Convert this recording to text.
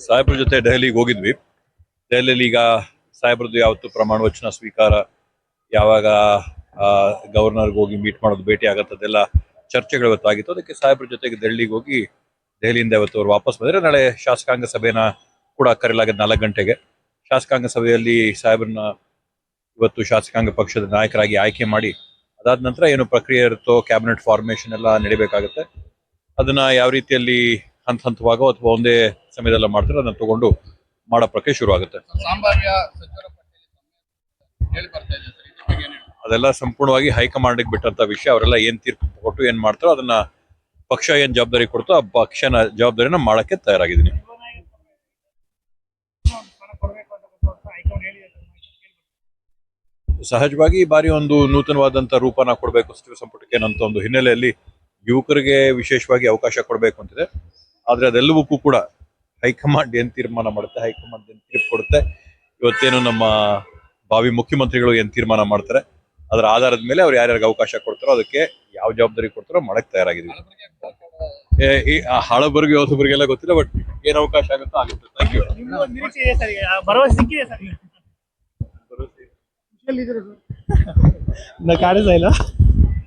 ಸಾಹೇಬ್ರ ಜೊತೆ ದೆಹಲಿಗೆ ಹೋಗಿದ್ವಿ. ದೆಹಲಿಯಲ್ಲಿ ಈಗ ಸಾಹೇಬ್ರದ್ದು ಯಾವತ್ತು ಪ್ರಮಾಣ ವಚನ ಸ್ವೀಕಾರ, ಯಾವಾಗ ಗವರ್ನರ್ಗೆ ಹೋಗಿ ಮೀಟ್ ಮಾಡೋದು, ಭೇಟಿ ಆಗತ್ತದೆಲ್ಲ ಚರ್ಚೆಗಳು ಇವತ್ತಾಗಿತ್ತು. ಅದಕ್ಕೆ ಸಾಹೇಬ್ರ ಜೊತೆಗೆ ದೆಹಲಿಗೆ ಹೋಗಿ ದೆಹಲಿಯಿಂದ ಇವತ್ತು ಅವ್ರು ವಾಪಸ್ ಬಂದರೆ ನಾಳೆ ಶಾಸಕಾಂಗ ಸಭೆನ ಕೂಡ ಕರೆಯಲಾಗಿದೆ 4 ಗಂಟೆಗೆ. ಶಾಸಕಾಂಗ ಸಭೆಯಲ್ಲಿ ಸಾಹೇಬ್ರನ್ನ ಇವತ್ತು ಶಾಸಕಾಂಗ ಪಕ್ಷದ ನಾಯಕರಾಗಿ ಆಯ್ಕೆ ಮಾಡಿ ಅದಾದ ನಂತರ ಏನು ಪ್ರಕ್ರಿಯೆ ಇರುತ್ತೋ ಕ್ಯಾಬಿನೆಟ್ ಫಾರ್ಮೇಷನ್ ಎಲ್ಲ ನಡಿಬೇಕಾಗುತ್ತೆ. ಅದನ್ನ ಯಾವ ರೀತಿಯಲ್ಲಿ ಹಂತವಾಗೋ ಅಥವಾ ಒಂದೇ ಸಮಯದಲ್ಲ ಮಾಡ್ತಾರೆ ಅದನ್ನ ತಗೊಂಡು ಮಾಡೋ ಪ್ರಕ್ರಿಯೆ ಶುರು ಆಗುತ್ತೆ. ಅದೆಲ್ಲ ಸಂಪೂರ್ಣವಾಗಿ ಹೈಕಮಾಂಡ್ಗೆ ಬಿಟ್ಟಂತ ವಿಷಯ. ಅವರೆಲ್ಲ ಏನ್ ತೀರ್ಪು ಕೊಟ್ಟು ಏನ್ ಮಾಡ್ತಾರೋ ಅದನ್ನ ಪಕ್ಷ ಏನ್ ಜವಾಬ್ದಾರಿ ಕೊಡ್ತೋ ಆ ಪಕ್ಷನ ಜವಾಬ್ದಾರಿನ ಮಾಡಕ್ಕೆ ತಯಾರಾಗಿದ್ದೀನಿ. ಸಹಜವಾಗಿ ಈ ಬಾರಿ ಒಂದು ನೂತನವಾದಂತ ರೂಪನ ಕೊಡಬೇಕು ಸಚಿವ ಸಂಪುಟಕ್ಕೆ ಅನ್ನೋ ಒಂದು ಹಿನ್ನೆಲೆಯಲ್ಲಿ ಯುವಕರಿಗೆ ವಿಶೇಷವಾಗಿ ಅವಕಾಶ ಕೊಡಬೇಕು ಅಂತಿದೆ. ಆದ್ರೆ ಅದೆಲ್ಲವಕ್ಕೂ ಕೂಡ ಹೈಕಮಾಂಡ್ ಏನ್ ತೀರ್ಮಾನ ಮಾಡುತ್ತೆ, ಹೈಕಮಾಂಡ್ ಏನ್ ತೀರ್ಪು ಕೊಡುತ್ತೆ, ಇವತ್ತೇನು ನಮ್ಮ ಭಾವಿ ಮುಖ್ಯಮಂತ್ರಿಗಳು ಏನ್ ತೀರ್ಮಾನ ಮಾಡ್ತಾರೆ ಅದರ ಆಧಾರದ ಮೇಲೆ ಅವ್ರು ಯಾರ್ಯಾರಿಗೆ ಅವಕಾಶ ಕೊಡ್ತಾರೋ ಅದಕ್ಕೆ ಯಾವ ಜವಾಬ್ದಾರಿ ಕೊಡ್ತಾರೋ ಮಾಡಕ್ ತಯಾರಾಗಿದ್ದೀವಿ. ಈ ಹಳಬರ್ಗಿ ಹೊಸಬರಿಗೆಲ್ಲ ಗೊತ್ತಿಲ್ಲ, ಬಟ್ ಏನ್ ಅವಕಾಶ ಆಗುತ್ತೋ ಆಗುತ್ತೆ. Thank you. ಕಾಣಿಸ್ತಾ ಇಲ್ಲ.